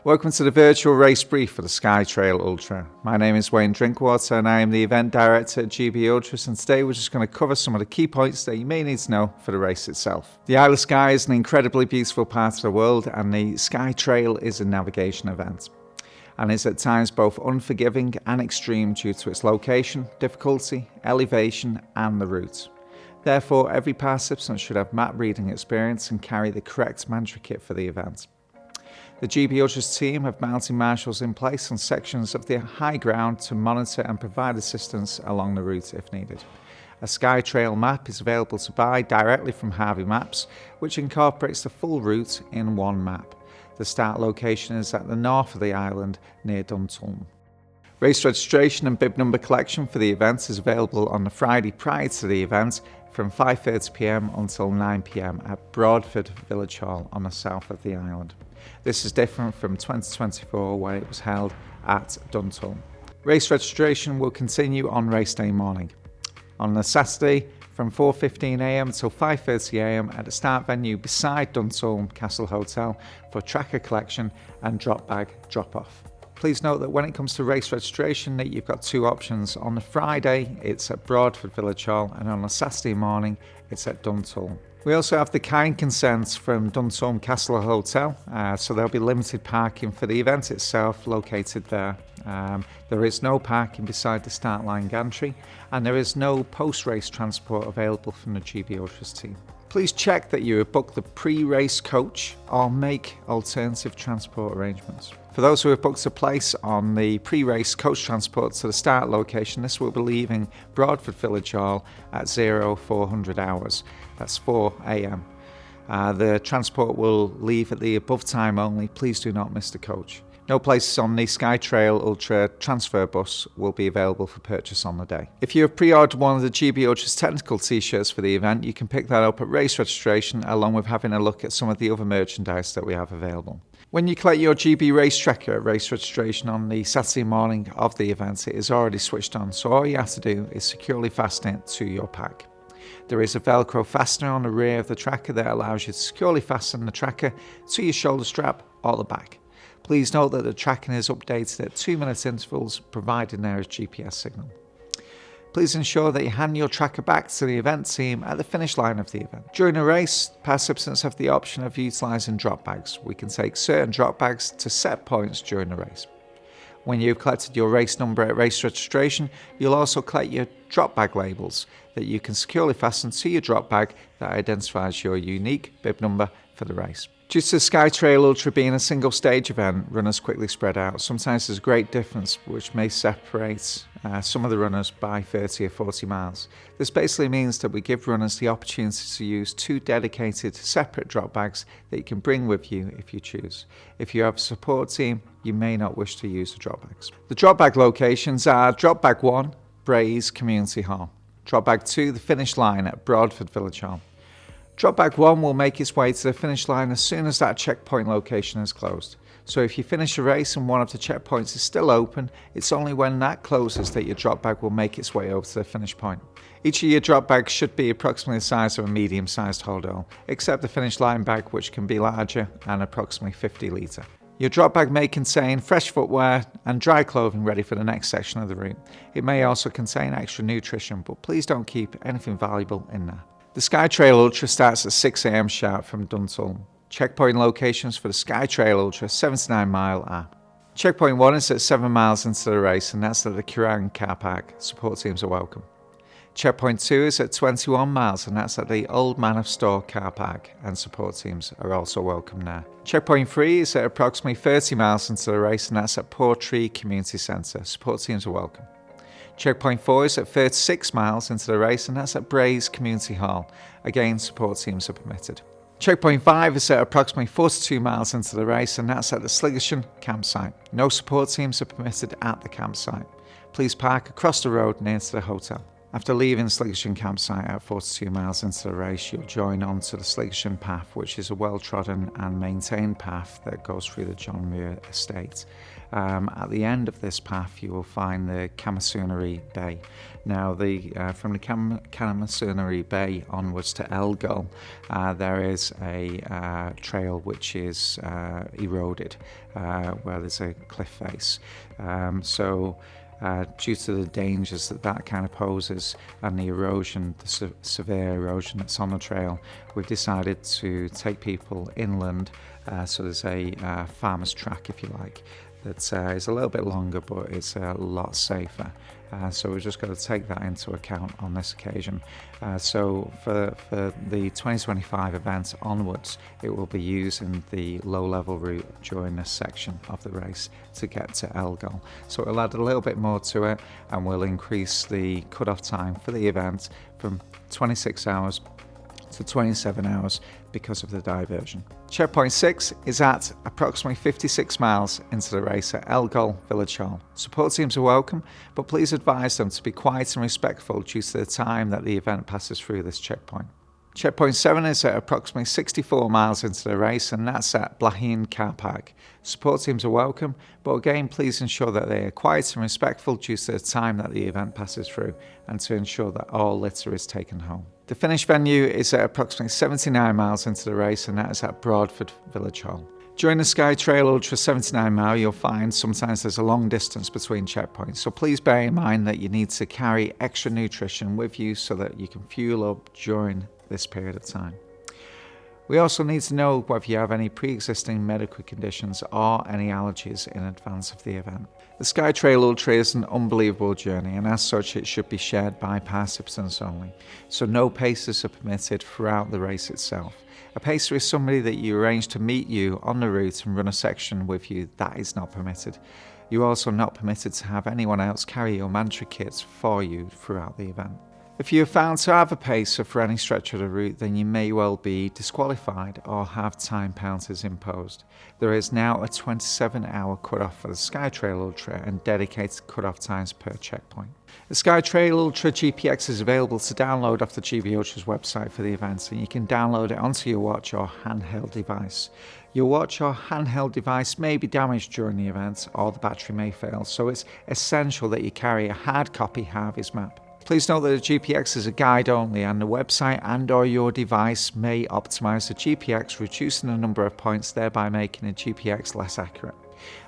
Welcome to the virtual race brief for the Skye Trail Ultra. My name is Wayne Drinkwater and I am the Event Director at GB Ultras, and today we're just going to cover some of the key points that you may need to know for the race itself. The Isle of Skye is an incredibly beautiful part of the world, and the Skye Trail is a navigation event and is at times both unforgiving and extreme due to its location, difficulty, elevation and the route. Therefore, every participant should have map reading experience and carry the correct mandatory kit for the event. The GB Ultras team have mountain marshals in place on sections of the high ground to monitor and provide assistance along the route if needed. A Skye Trail map is available to buy directly from Harvey Maps, which incorporates the full route in one map. The start location is at the north of the island near Duntulm. Race registration and bib number collection for the event is available on the Friday prior to the event from 5:30 p.m. until 9 p.m. at Broadford Village Hall on the south of the island. This is different from 2024 when it was held at Duntulm. Race registration will continue on race day morning. On the Saturday from 4:15 a.m. until 5:30 a.m. at the start venue beside Duntulm Castle Hotel for tracker collection and drop bag drop off. Please note that when it comes to race registration that you've got two options. On the Friday it's at Broadford Village Hall, and on the Saturday morning it's at Duntulm. We also have the kind consents from Duntulm Castle Hotel, so there'll be limited parking for the event itself located there. There is no parking beside the start line gantry, and there is no post-race transport available from the GB Ultras team. Please check that you have booked the pre-race coach or make alternative transport arrangements. For those who have booked a place on the pre-race coach transport to the start location, this will be leaving Broadford Village Hall at 0400 hours. That's 4 a.m. The transport will leave at the above time only. Please do not miss the coach. No places on the Skye Trail Ultra transfer bus will be available for purchase on the day. If you have pre-ordered one of the GB Ultras technical t-shirts for the event, you can pick that up at race registration along with having a look at some of the other merchandise that we have available. When you collect your GB race tracker at race registration on the Saturday morning of the event, it is already switched on, so all you have to do is securely fasten it to your pack. There is a Velcro fastener on the rear of the tracker that allows you to securely fasten the tracker to your shoulder strap or the back. Please note that the tracking is updated at 2-minute intervals, provided there is GPS signal. Please ensure that you hand your tracker back to the event team at the finish line of the event. During the race, participants have the option of utilising drop bags. We can take certain drop bags to set points during the race. When you've collected your race number at race registration, you'll also collect your drop bag labels that you can securely fasten to your drop bag that identifies your unique bib number for the race. Due to the Skye Trail Ultra being a single stage event, runners quickly spread out. Sometimes there's a great difference which may separate some of the runners by 30 or 40 miles. This basically means that we give runners the opportunity to use two dedicated separate drop bags that you can bring with you if you choose. If you have a support team, you may not wish to use the drop bags. The drop bag locations are drop bag 1, Braes Community Hall. Drop bag 2, the finish line at Broadford Village Hall. Drop bag 1 will make its way to the finish line as soon as that checkpoint location is closed. So if you finish a race and one of the checkpoints is still open, it's only when that closes that your drop bag will make its way over to the finish point. Each of your drop bags should be approximately the size of a medium-sized holdall, except the finish line bag, which can be larger and approximately 50 litre. Your drop bag may contain fresh footwear and dry clothing ready for the next section of the route. It may also contain extra nutrition, but please don't keep anything valuable in there. The Skye Trail Ultra starts at 6 a.m. sharp from Duntulm. Checkpoint locations for the Skye Trail Ultra 79 mile are: Checkpoint 1 is at 7 miles into the race, and that's at the Kerrang car park. Support teams are welcome. Checkpoint 2 is at 21 miles, and that's at the Old Man of Store car park, and support teams are also welcome there. Checkpoint 3 is at approximately 30 miles into the race, and that's at Portree Community Centre. Support teams are welcome. Checkpoint 4 is at 36 miles into the race, and that's at Braes Community Hall. Again, support teams are permitted. Checkpoint 5 is at approximately 42 miles into the race, and that's at the Sligersham campsite. No support teams are permitted at the campsite. Please park across the road near to the hotel. After leaving Sligation campsite at 42 miles into the race, you'll join onto the Sligation path, which is a well-trodden and maintained path that goes through the John Muir estate. At the end of this path, you will find the Camasunary Bay. Now, from the Camasunary Bay onwards to Elgol, there is a trail which is eroded, where there's a cliff face. Due to the dangers that kind of poses and the erosion, the severe erosion that's on the trail, we've decided to take people inland. So there's a farmer's track, if you like, that is a little bit longer, but it's a lot safer. So we're just going to take that into account on this occasion. So for the 2025 event onwards, it will be using the low-level route during this section of the race to get to Elgol. So it'll add a little bit more to it, and we'll increase the cut-off time for the event from 26 hours to 27 hours because of the diversion. Checkpoint 6 is at approximately 56 miles into the race at Elgol Village Hall. Support teams are welcome, but please advise them to be quiet and respectful due to the time that the event passes through this checkpoint. Checkpoint 7 is at approximately 64 miles into the race, and that's at Blahin Car Park. Support teams are welcome, but again, please ensure that they are quiet and respectful due to the time that the event passes through, and to ensure that all litter is taken home. The finish venue is at approximately 79 miles into the race, and that is at Broadford Village Hall. During the Skye Trail Ultra 79 mile, you'll find sometimes there's a long distance between checkpoints, so please bear in mind that you need to carry extra nutrition with you so that you can fuel up during this period of time. We also need to know whether you have any pre-existing medical conditions or any allergies in advance of the event. The Skye Trail Ultra is an unbelievable journey, and as such it should be shared by participants only, so no pacers are permitted throughout the race itself. A pacer is somebody that you arrange to meet you on the route and run a section with you. That is not permitted. You're also not permitted to have anyone else carry your mantra kits for you throughout the event. If you are found to have a pacer for any stretch of the route, then you may well be disqualified or have time penalties imposed. There is now a 27-hour cut-off for the Skye Trail Ultra and dedicated cut-off times per checkpoint. The Skye Trail Ultra GPX is available to download off the GB Ultras website for the event, and you can download it onto your watch or handheld device. Your watch or handheld device may be damaged during the event, or the battery may fail, so it's essential that you carry a hard copy Harvey's map. Please note that the GPX is a guide only, and the website and or your device may optimize the GPX, reducing the number of points, thereby making the GPX less accurate.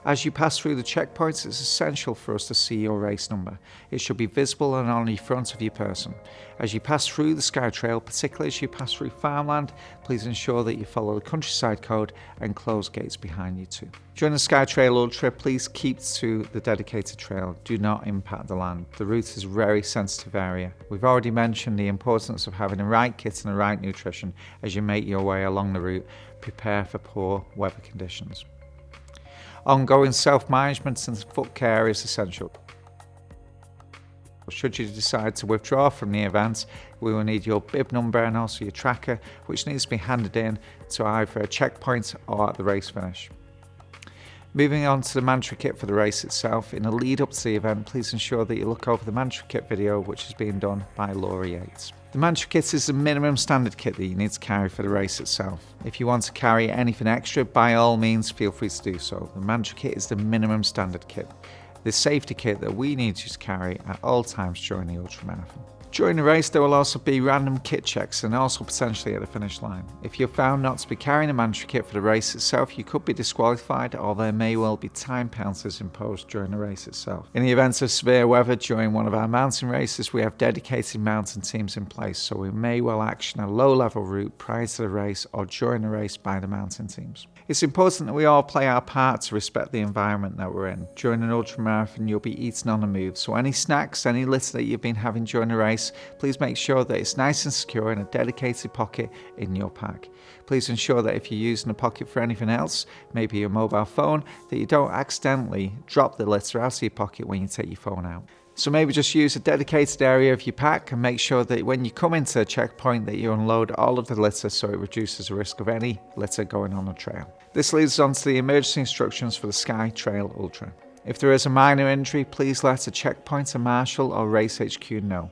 As you pass through the checkpoints, it's essential for us to see your race number. It should be visible and on the front of your person. As you pass through the Skye Trail, particularly as you pass through farmland, please ensure that you follow the countryside code and close gates behind you too. During the Skye Trail Ultra, please keep to the dedicated trail. Do not impact the land. The route is a very sensitive area. We've already mentioned the importance of having the right kit and the right nutrition as you make your way along the route. Prepare for poor weather conditions. Ongoing self-management and foot care is essential. Should you decide to withdraw from the event, we will need your bib number and also your tracker, which needs to be handed in to either a checkpoint or at the race finish. Moving on to the mantra kit for the race itself, in the lead up to the event, please ensure that you look over the mantra kit video, which is being done by Laura Yates. The mantra kit is the minimum standard kit that you need to carry for the race itself. If you want to carry anything extra, by all means feel free to do so. The mantra kit is the minimum standard kit, the safety kit that we need you to carry at all times during the ultramarathon. During the race, there will also be random kit checks and also potentially at the finish line. If you're found not to be carrying a mantra kit for the race itself, you could be disqualified, or there may well be time penalties imposed during the race itself. In the event of severe weather during one of our mountain races, we have dedicated mountain teams in place, so we may well action a low-level route prior to the race or during the race by the mountain teams. It's important that we all play our part to respect the environment that we're in. During an ultramarathon, you'll be eating on the move, so any snacks, any litter that you've been having during the race, please make sure that it's nice and secure in a dedicated pocket in your pack. Please ensure that if you're using a pocket for anything else, maybe your mobile phone, that you don't accidentally drop the litter out of your pocket when you take your phone out. So maybe just use a dedicated area of your pack and make sure that when you come into a checkpoint that you unload all of the litter so it reduces the risk of any litter going on the trail. This leads us on to the emergency instructions for the Skye Trail Ultra. If there is a minor injury, please let a checkpoint, a marshal or race HQ know.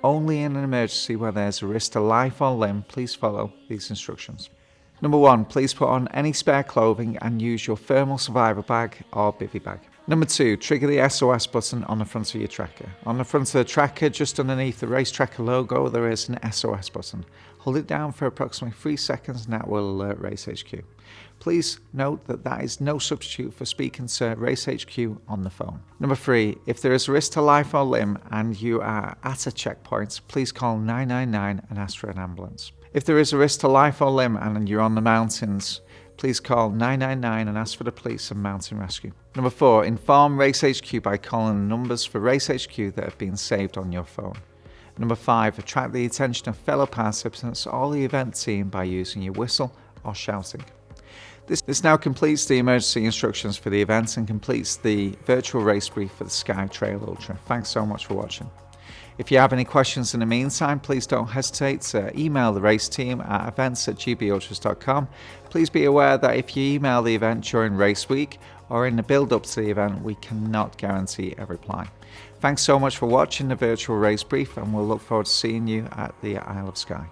Only in an emergency where there's a risk to life or limb, please follow these instructions. Number 1, please put on any spare clothing and use your thermal survival bag or bivy bag. Number 2, trigger the SOS button on the front of your tracker. On the front of the tracker, just underneath the race tracker logo, there is an SOS button. Hold it down for approximately 3 seconds and that will alert Race HQ. Please note that that is no substitute for speaking to Race HQ on the phone. Number 3, if there is a risk to life or limb and you are at a checkpoint, please call 999 and ask for an ambulance. If there is a risk to life or limb and you're on the mountains, please call 999 and ask for the police and mountain rescue. Number 4, inform Race HQ by calling the numbers for Race HQ that have been saved on your phone. Number 5, attract the attention of fellow participants or the event team by using your whistle or shouting. This now completes the emergency instructions for the event and completes the virtual race brief for the Skye Trail Ultra. Thanks so much for watching. If you have any questions in the meantime, please don't hesitate to email the race team at events@gbultras.com. Please be aware that if you email the event during race week or in the build-up to the event, we cannot guarantee a reply. Thanks so much for watching the virtual race brief and we'll look forward to seeing you at the Isle of Skye.